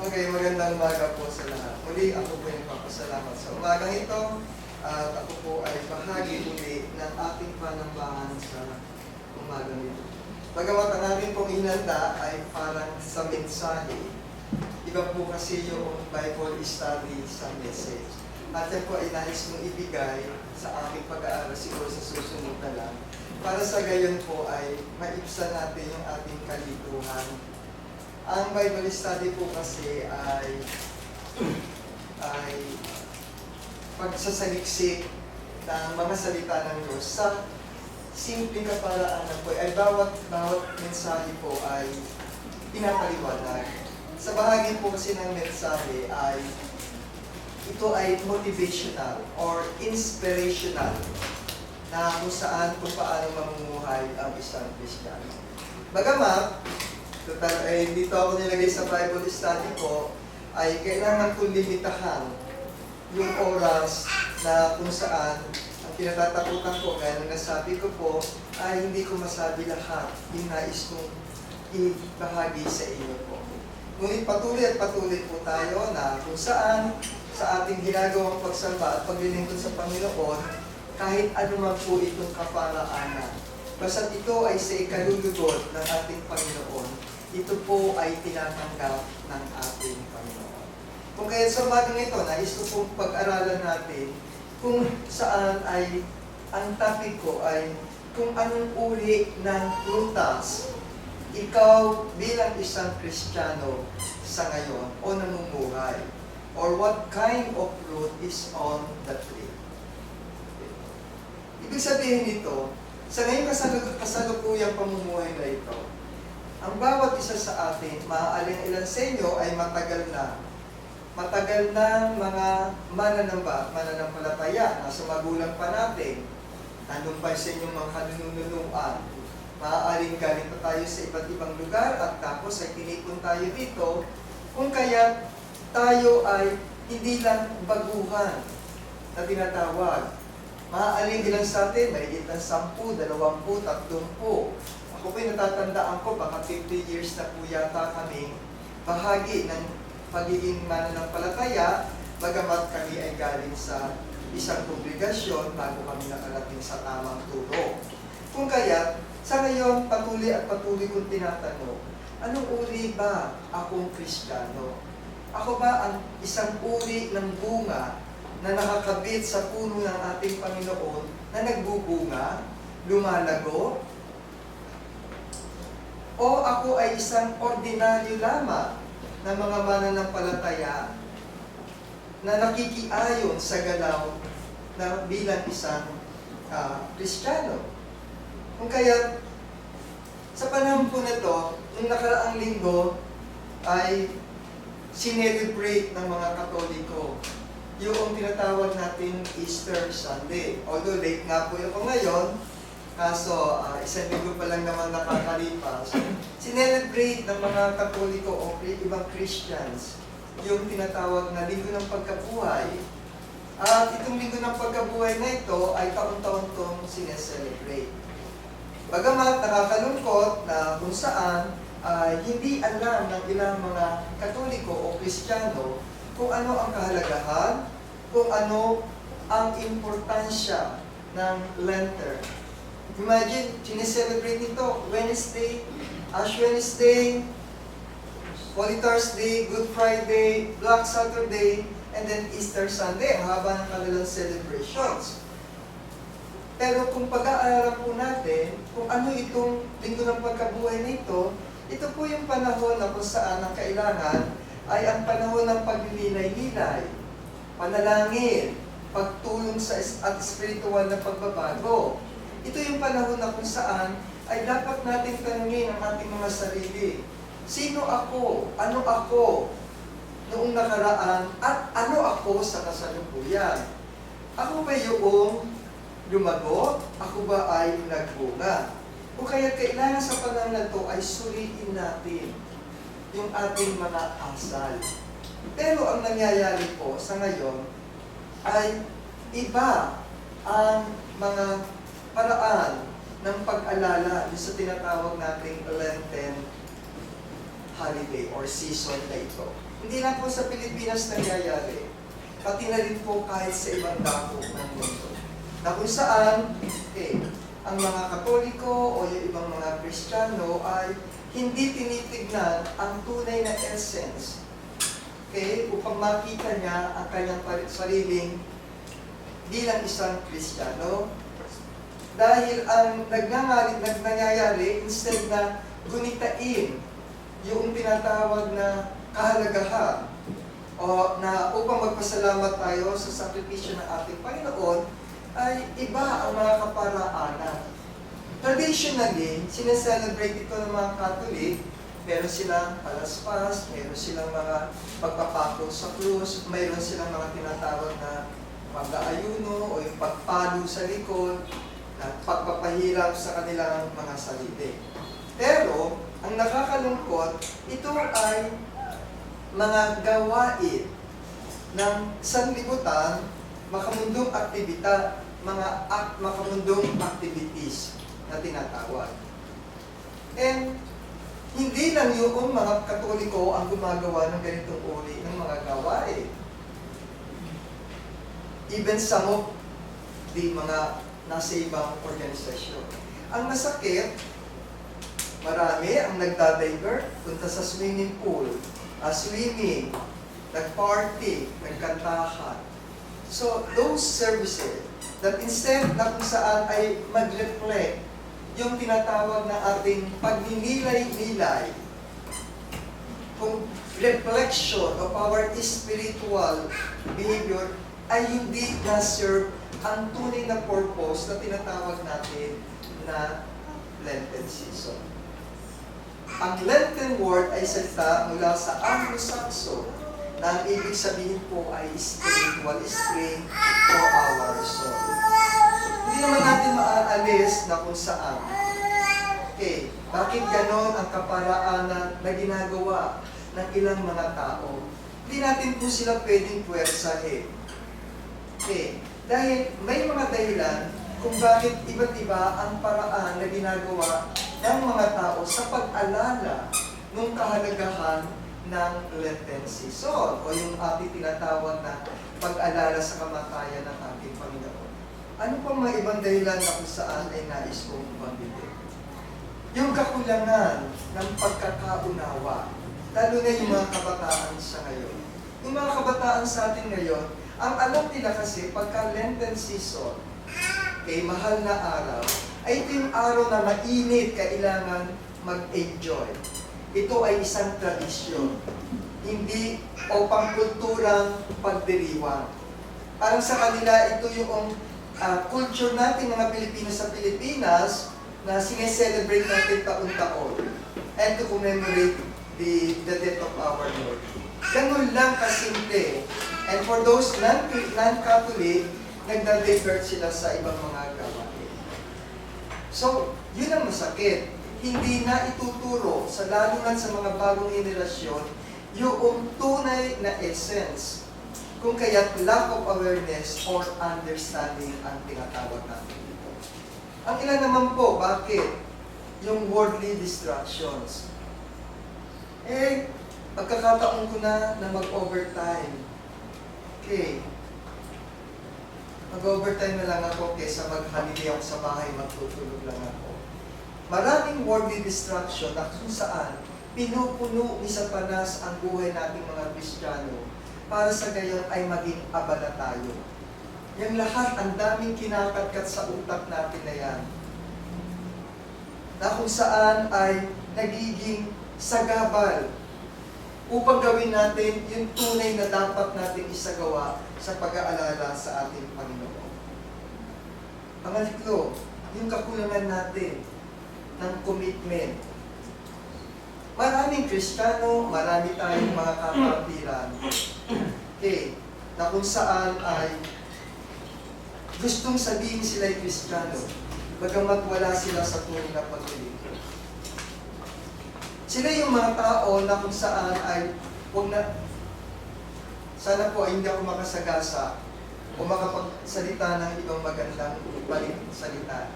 Okay, magandang umaga po sa lahat. Muli, ako po yung papasalamat sa umagang ito at ako po ay bahagi uli ng ating panambahan sa umagang ito. Bagamat ang ating pong hinanda ay parang sa mensahe, iba po kasi yung Bible study sa message. At yan po ay nais mong ibigay sa ating pag-aaral siguro sa susunod na lang para sa gayon po ay maibsan natin yung ating kalituhan. Ang Bible study po kasi ay pagsasaliksik ng mga salita ng Diyos sa simpleng kaparaan na po ay bawat mensahe po ay pinapaliwanag. Sa bahagi po kasi ng mensahe ay ito ay motivational or inspirational na kung saan kung paano mamumuhay ang isang Kristiyano. Bagamat total, dito ako nilagay sa Bible study ko, ay kailangan kong limitahan yung oras na kung saan ang kinatatakutan ko, gaya ng nasabi ko po, ay hindi ko masabi lahat yung nais kong ibahagi sa inyo po. Ngunit patuloy at patuloy po tayo na kung saan sa ating ginagawang pagsamba at paglilingkod sa Panginoon, kahit anuman po itong kaparaanan. Basta't ito ay sa ikalulugod ng ating Panginoon, ito po ay tinatanggap ng ating Panginoon. Kung kaya sa umagang ito, nais ko pong pag-aralan natin kung saan ay ang topic ko ay kung anong uri ng prutas ikaw bilang isang Kristiyano sa ngayon o namumuhay, or what kind of fruit is on the tree. Ibig sabihin nito, sa ngayong kasalukuyang pamumuhay na ito, ang bawat isa sa atin, maaaring ilan sa inyo ay matagal na mga mananampalataya, nasa magulang pa natin, nandun pa sa inyong mga kanununuan. Maaaring galing pa tayo sa iba't ibang lugar at tapos ay tinipon tayo dito, kung kaya tayo ay hindi lang baguhan na tinatawag. Maaaring ilan sa atin, mahigit ng 10, 20, 30. Ako po'y natatandaan ko, baka 50 years na po yata kami bahagi ng pagiging mananampalataya, bagamat kami ay galing sa isang kongregasyon bago kami nakarating sa tamang turo. Kung kaya, sa ngayon, patuloy at patuloy kong tinatanong, anong uri ba akong Kristiyano? Ako ba ang isang uri ng bunga na nakakabit sa puno ng ating Panginoon na nagbubunga, lumalago? O ako ay isang ordinaryo lamang ng mga mananampalataya na nakikiayon sa galaw na bilang isang Kristiyano? Kung kaya, sa panahon po na ito, nung nakaraang linggo, ay sinelebrate ng mga Katoliko yung tinatawag natin Easter Sunday. Although late nga po ako ngayon, kaso isang linggo pa lang naman nakakalipas, sinelebrate ng mga Katoliko o ibang Christians yung tinatawag na Linggo ng Pagkabuhay. At itong Linggo ng Pagkabuhay na ito ay taon-taon itong sineselebrate. Bagamat nakakalungkot na kung saan hindi alam ng ilang mga Katoliko o Kristiyano kung ano ang kahalagahan, kung ano ang importansya ng Lenten. Imagine, sineselebrate nito Wednesday, Ash Wednesday, Holy Thursday, Good Friday, Black Saturday, and then Easter Sunday. Ang haba ng kanilang celebrations. Pero kung pag-aaralan po natin kung ano itong Linggo ng Pagkabuhay na ito po yung panahon na kung saan ang kailangan ay ang panahon ng paglililay-lilay, panalangin, pagtulong sa at spiritual na pagbabago. Ito yung panahon na kung saan ay dapat nating tanungin ang ating mga sarili. Sino ako? Ano ako noong nakaraan? At ano ako sa kasalukuyan? Ako ba yung lumago? Ako ba ay nagbunga? O kaya kailangan sa panahon na ito ay suriin natin yung ating mga asal. Pero ang nangyayari po sa ngayon ay iba ang mga paraan ng pag-alala sa tinatawag nating Lenten holiday or season na ito. Hindi lang po sa Pilipinas nangyayari, pati na rin po kahit sa ibang dako ng mundo. Na kung saan, ang mga Katoliko o yung ibang mga Kristiyano ay hindi tinitignan ang tunay na essence, upang makita niya ang kanyang sariling bilang isang Kristiyano. Dahil ang nangyayari, instead na gunitain yung tinatawag na kahalagahan o na upang magpasalamat tayo sa sakripisyo ng ating Panginoon, ay iba ang mga kaparaanan. Traditionally, sineselebrate ito ng mga Catholic. Meron silang palaspas, meron silang mga pagpapako sa krus, mayroon silang mga tinatawag na pag-aayuno o yung pagpalo sa likod, at pagpapahirap sa kanilang mga salite. Pero, ang nakakalungkot, ito ay mga gawain ng sanlibutan, makamundong aktibita, makamundong activities na tinatawag. And hindi lang yung mga Katoliko ang gumagawa ng ganitong uri ng mga gawain. Even some of the mga nasa ibang organisasyon. Ang masakit, marami ang nagdadivert, punta sa swimming pool, swimming, nag-party, nagkantahan. So, those services that instead na kung saan ay mag-reflect yung tinatawag na ating pagninilay-nilay, kung reflection of our spiritual behavior ay hindi na-serve ang tunay na purpose na tinatawag natin na Lenten season. Ang Lenten word ay salita mula sa Anglo-Saxon na ang ibig sabihin po ay spiritual strength for our soul. Hindi naman natin maaalis na kung saan. Bakit ganon ang kaparaanan na ginagawa ng ilang mga tao? Hindi natin po sila pwedeng puwersahin. Dahil may mga dahilan kung bakit iba't iba ang paraan na ginagawa ng mga tao sa pag-alala ng kahalagahan ng Lenten season o yung ating tinatawag na pag-alala sa kamatayan ng ating Panginoon. Ano pang mga ibang dahilan na kung saan ay nais kong pambilin? Yung kakulangan ng pagkakaunawa, lalo na yung mga kabataan sa ngayon. Yung mga kabataan sa atin ngayon, ang alam nila kasi pagka Lenten season, mahal na araw, ay ito yung araw na mainit, kailangan mag-enjoy. Ito ay isang tradisyon, hindi o pangkulturang pagdiriwang. Parang sa kanila, ito yung culture natin mga Pilipino sa Pilipinas na sineselebrate natin taon-taon and to commemorate the death of our Lord. Ganun lang kasimple. And for those non-Catholic, nagda-divert sila sa ibang mga gawain. So, yun ang masakit. Hindi na ituturo, sa lalo na sa mga bagong henerasyon, yung tunay na essence. Kung kaya't lack of awareness or understanding ang tinatawag natin dito. Ang ilan naman po, bakit? Yung worldly distractions. Pagkakataon ko na mag-overtime. Mag-overtime na lang ako kaysa mag-holiday ako sa bahay, magtutulog lang ako. Maraming worldly distraction na kung saan pinupuno ni Satanas ang buhay nating mga Kristiyano para sa gayon ay maging abala tayo. Yung lahat, ang daming kinakatkat sa utak natin na yan. Na kung saan ay nagiging sagabal upang gawin natin yung tunay na dapat natin isagawa sa pag-aalala sa ating Panginoon. Pangatlo, yung kakulangan natin ng commitment. Maraming Kristiyano, marami tayong mga kapatiran, na kung saan ay gustong sabihin sila'y Kristiyano, bagamat wala sila sa tunay na paglilingkod. Sila yung mga tao na kung saan ay sana po ay hindi ako makasagasa o makapagsalita ng ibang magandang salita.